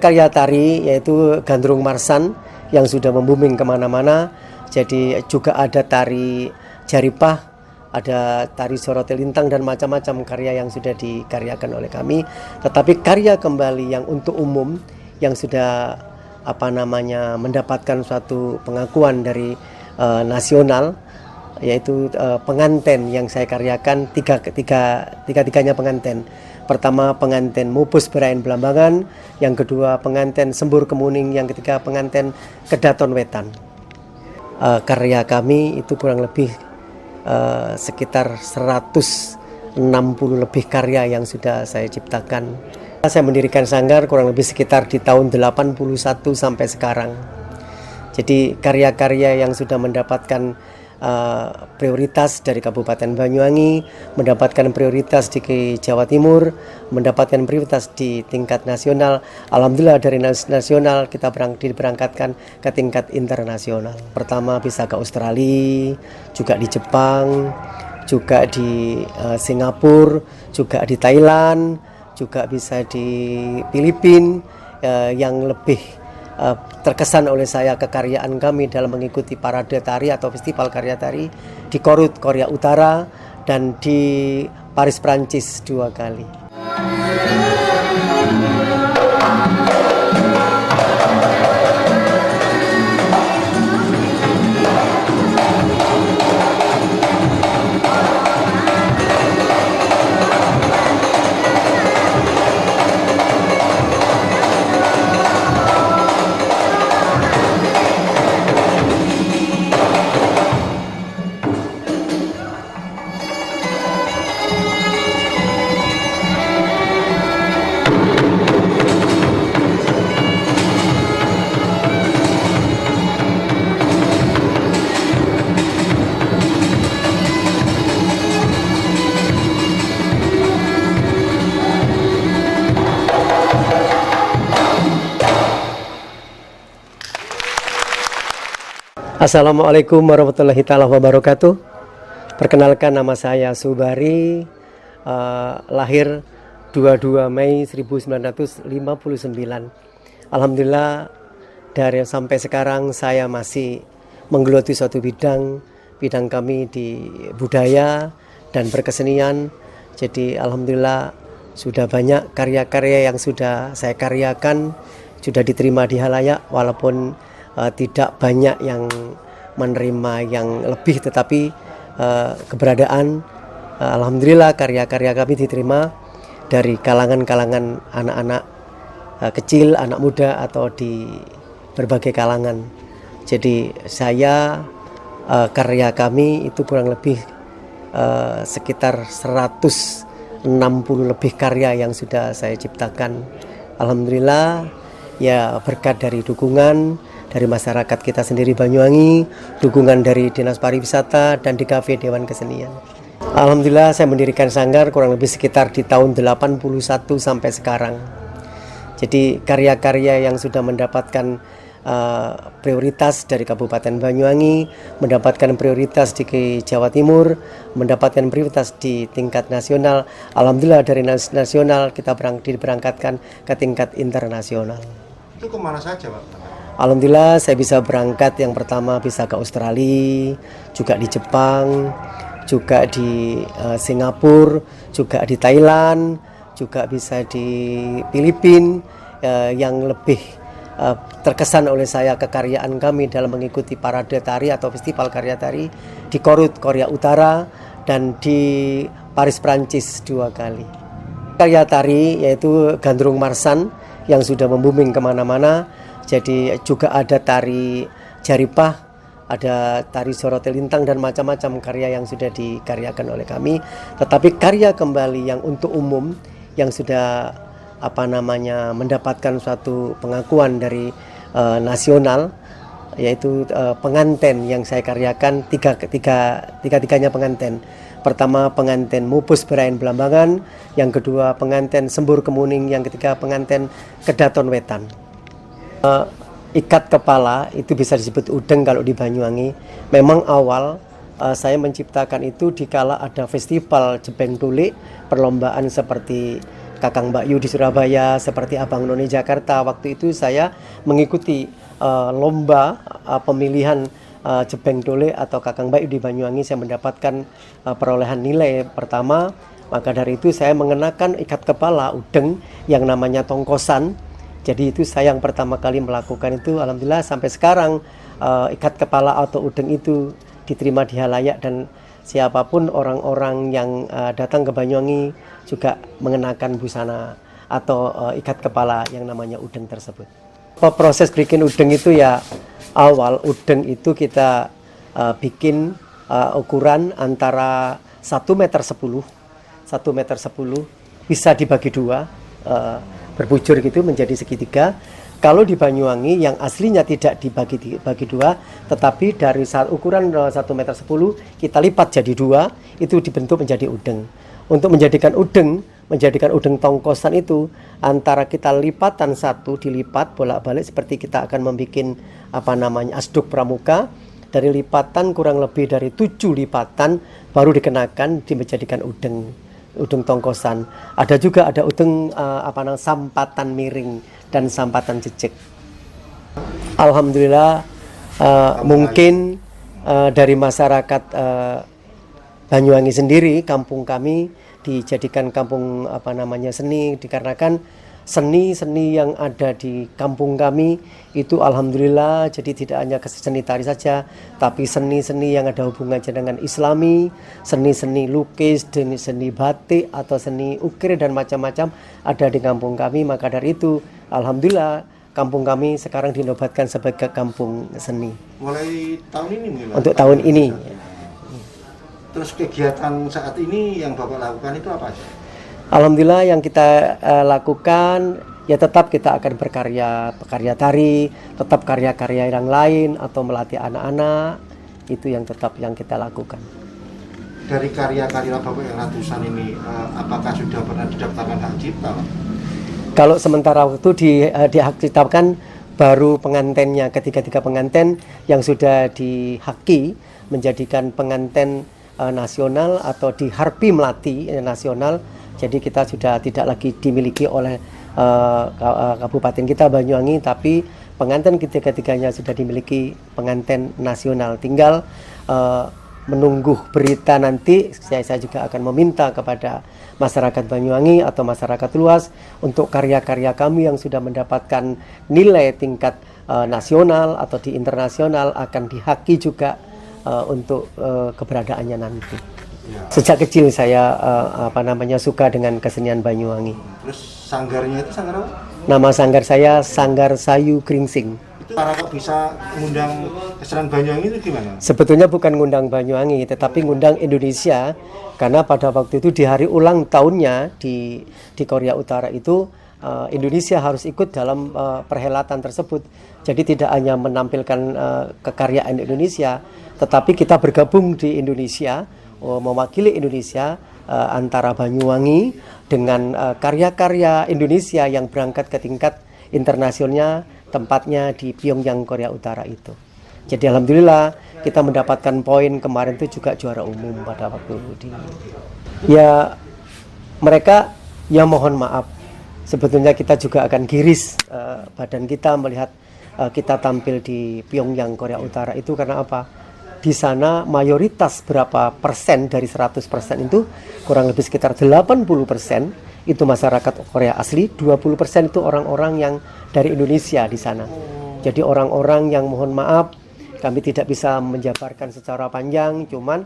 karya tari yaitu Gandrung Marsan yang sudah membuming kemana-mana. Jadi juga ada tari Jaripah, ada tari Soroti Lintang dan macam-macam karya yang sudah dikaryakan oleh kami. Tetapi karya kembali yang untuk umum yang sudah mendapatkan suatu pengakuan dari nasional, yaitu penganten yang saya karyakan tiga-tiganya penganten. Pertama penganten Mupus Berain Belambangan, yang kedua penganten Sembur Kemuning, yang ketiga penganten Kedaton Wetan. Karya kami itu kurang lebih sekitar 160 lebih karya yang sudah saya ciptakan. Saya mendirikan sanggar kurang lebih sekitar di tahun 81 sampai sekarang. Jadi karya-karya yang sudah mendapatkan prioritas dari Kabupaten Banyuwangi, mendapatkan prioritas di Jawa Timur, mendapatkan prioritas di tingkat nasional. Alhamdulillah dari nasional kita diberangkatkan ke tingkat internasional. Pertama bisa ke Australia, juga di Jepang, juga di Singapura, juga di Thailand, juga bisa di Filipina. Yang lebih terkesan oleh saya kekaryaan kami dalam mengikuti parade tari atau festival karya tari di Korut, Korea Utara, dan di Paris, Prancis 2 kali. Assalamualaikum warahmatullahi wabarakatuh. Perkenalkan, nama saya Subari, lahir 22 Mei 1959. Alhamdulillah dari sampai sekarang saya masih menggeluti suatu bidang kami di budaya dan berkesenian. Jadi alhamdulillah sudah banyak karya-karya yang sudah saya karyakan, sudah diterima di halayak, walaupun tidak banyak yang menerima yang lebih, tetapi keberadaan alhamdulillah karya-karya kami diterima dari kalangan-kalangan anak-anak kecil, anak muda, atau di berbagai kalangan. Jadi saya karya kami itu kurang lebih sekitar 160 lebih karya yang sudah saya ciptakan. Alhamdulillah ya, berkat dari dukungan dari masyarakat kita sendiri Banyuwangi, dukungan dari Dinas Pariwisata dan DKV Dewan Kesenian. Alhamdulillah saya mendirikan sanggar kurang lebih sekitar di tahun 81 sampai sekarang. Jadi karya-karya yang sudah mendapatkan prioritas dari Kabupaten Banyuwangi, mendapatkan prioritas di Jawa Timur, mendapatkan prioritas di tingkat nasional. Alhamdulillah dari nasional kita diberangkatkan ke tingkat internasional. Itu kemana saja, Pak? Alhamdulillah saya bisa berangkat, yang pertama bisa ke Australia, juga di Jepang, juga di Singapura, juga di Thailand, juga bisa di Filipina. Yang lebih terkesan oleh saya kekaryaan kami dalam mengikuti parade tari atau festival karya tari di Korut, Korea Utara, dan di Paris, Prancis 2 kali. Karya tari yaitu Gandrung Marsan yang sudah membuming kemana-mana. Jadi juga ada tari Jaripah, ada tari Soroti Lintang, dan macam-macam karya yang sudah dikaryakan oleh kami. Tetapi karya kembali yang untuk umum yang sudah mendapatkan suatu pengakuan dari nasional, yaitu penganten yang saya karyakan tiga-tiganya penganten. Pertama penganten Mupus Berain Belambangan, yang kedua penganten Sembur Kemuning, yang ketiga penganten Kedaton Wetan. Ikat kepala itu bisa disebut udeng kalau di Banyuwangi. Memang awal saya menciptakan itu dikala ada festival Jebeng Tulik, perlombaan seperti Kakang Mbak Yu di Surabaya, seperti Abang None Jakarta. Waktu itu saya mengikuti lomba pemilihan Jebeng Dole atau Kakang Mbak Yu di Banyuwangi. Saya mendapatkan perolehan nilai pertama. Maka dari itu saya mengenakan ikat kepala udeng yang namanya tongkosan. Jadi itu saya yang pertama kali melakukan itu. Alhamdulillah sampai sekarang ikat kepala atau udeng itu diterima di halayak, dan siapapun orang-orang yang datang ke Banyuwangi juga mengenakan busana atau ikat kepala yang namanya udeng tersebut. Proses bikin udeng itu ya, awal udeng itu kita bikin ukuran antara 1,10 meter, 1,10 meter bisa dibagi dua, berbujur gitu menjadi segitiga. Kalau di Banyuwangi yang aslinya tidak dibagi dua, tetapi dari ukuran 1,10 meter kita lipat jadi dua, itu dibentuk menjadi udeng. Untuk menjadikan udeng tongkosan itu, antara kita lipatan satu dilipat bolak-balik seperti kita akan membuat asduk pramuka. Dari lipatan kurang lebih dari 7 lipatan baru dikenakan dijadikan udeng tongkosan. Ada juga udeng sampatan miring dan sampatan jejek. Alhamdulillah mungkin dari masyarakat Banyuwangi sendiri, kampung kami dijadikan kampung seni, dikarenakan seni-seni yang ada di kampung kami itu alhamdulillah jadi tidak hanya seni tari saja, tapi seni-seni yang ada hubungannya dengan Islami, seni-seni lukis, seni batik atau seni ukir dan macam-macam ada di kampung kami. Maka dari itu alhamdulillah kampung kami sekarang dinobatkan sebagai kampung seni. Mulai tahun ini mungkin? Untuk tahun ini. Terus kegiatan saat ini yang Bapak lakukan itu apa aja? Alhamdulillah yang kita lakukan ya tetap kita akan berkarya tari, tetap karya-karya yang lain atau melatih anak-anak, itu yang tetap yang kita lakukan. Dari karya-karya Bapak yang ratusan ini, apakah sudah pernah didaftarkan hak cipta? Kalau sementara waktu dihak ciptakan baru pengantennya, ketiga penganten yang sudah dihaki menjadikan penganten nasional atau di Harpi Melati nasional. Jadi kita sudah tidak lagi dimiliki oleh kabupaten kita Banyuwangi, tapi pengantin ketiga-tiganya sudah dimiliki pengantin nasional. Tinggal menunggu berita nanti. Saya juga akan meminta kepada masyarakat Banyuwangi atau masyarakat luas untuk karya-karya kami yang sudah mendapatkan nilai tingkat nasional atau di internasional akan dihaki juga untuk keberadaannya nanti. Ya. Sejak kecil saya suka dengan kesenian Banyuwangi. Terus sanggarnya itu sanggar apa? Nama sanggar saya Sanggar Sayu Gringsing. Itu cara kok bisa ngundang kesenian Banyuwangi itu gimana? Sebetulnya bukan ngundang Banyuwangi, tetapi ngundang Indonesia, karena pada waktu itu di hari ulang tahunnya di Korea Utara itu Indonesia harus ikut dalam perhelatan tersebut. Jadi tidak hanya menampilkan kekaryaan Indonesia, tetapi kita bergabung di Indonesia, mewakili Indonesia antara Banyuwangi dengan karya-karya Indonesia yang berangkat ke tingkat internasionalnya, tempatnya di Pyongyang, Korea Utara itu. Jadi alhamdulillah kita mendapatkan poin kemarin itu juga juara umum pada waktu di. Ya mereka ya mohon maaf. Sebetulnya kita juga akan giris badan kita melihat kita tampil di Pyongyang, Korea Utara itu karena apa? Di sana mayoritas berapa persen dari 100% itu kurang lebih sekitar 80% itu masyarakat Korea asli, 20% itu orang-orang yang dari Indonesia di sana. Jadi orang-orang yang mohon maaf kami tidak bisa menjabarkan secara panjang, cuman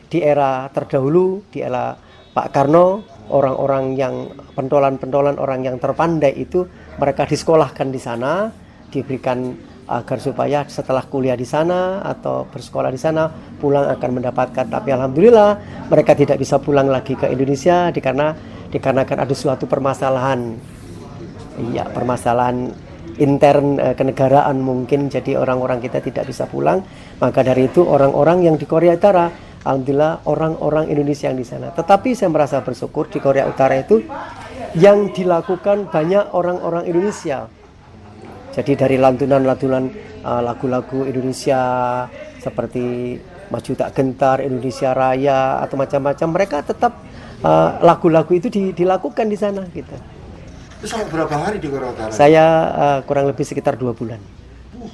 di era terdahulu, di era Pak Karno, orang-orang yang pentolan-pentolan orang yang terpandai itu mereka disekolahkan di sana, diberikan agar supaya setelah kuliah di sana atau bersekolah di sana pulang akan mendapatkan. Tapi alhamdulillah mereka tidak bisa pulang lagi ke Indonesia dikarenakan ada suatu permasalahan. Iya, permasalahan intern kenegaraan mungkin, jadi orang-orang kita tidak bisa pulang. Maka dari itu orang-orang yang di Korea Utara, alhamdulillah orang-orang Indonesia yang di sana. Tetapi saya merasa bersyukur di Korea Utara itu yang dilakukan banyak orang-orang Indonesia. Jadi dari lantunan-lantunan lagu-lagu Indonesia seperti Maju Tak Gentar, Indonesia Raya atau macam-macam, mereka tetap lagu-lagu itu dilakukan di sana gitu. Itu sampai berapa hari di Korea Utara? Saya kurang lebih sekitar 2 bulan.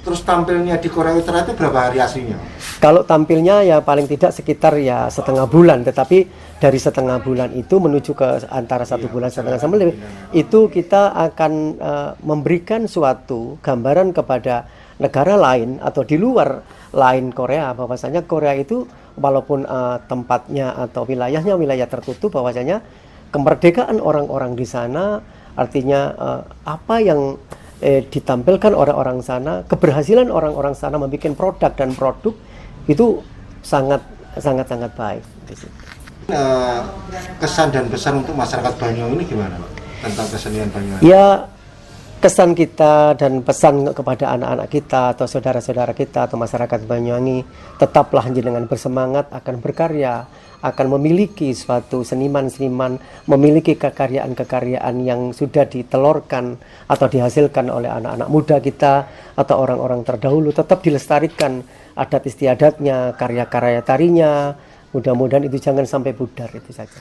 Terus tampilnya di Korea Utara itu berapa hari aslinya? Kalau tampilnya ya paling tidak sekitar ya setengah bulan, tetapi dari setengah bulan itu menuju ke antara 1 bulan setengah sampai lebih, itu kita akan memberikan suatu gambaran kepada negara lain atau di luar lain Korea, bahwasanya Korea itu walaupun tempatnya atau wilayahnya wilayah tertutup, bahwasanya kemerdekaan orang-orang di sana, artinya apa yang ditampilkan orang-orang sana, keberhasilan orang-orang sana membuat produk dan produk itu sangat baik. Kesan dan pesan untuk masyarakat Banyuwangi ini gimana, Pak? Tentang kesenian Banyuwangi? Ya, kesan kita dan pesan kepada anak-anak kita atau saudara-saudara kita atau masyarakat Banyuwangi, tetaplah jenengan bersemangat akan berkarya, akan memiliki suatu seniman-seniman, memiliki kekaryaan-kekaryaan yang sudah ditelurkan atau dihasilkan oleh anak-anak muda kita atau orang-orang terdahulu, tetap dilestarikan adat istiadatnya, karya-karya tarinya. Mudah-mudahan itu jangan sampai pudar, itu saja.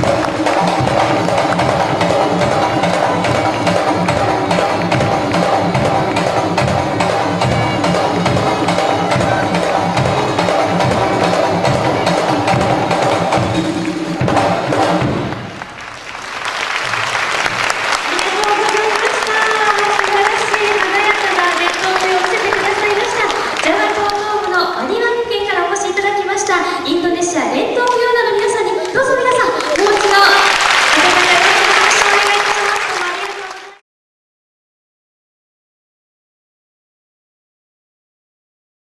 Pak.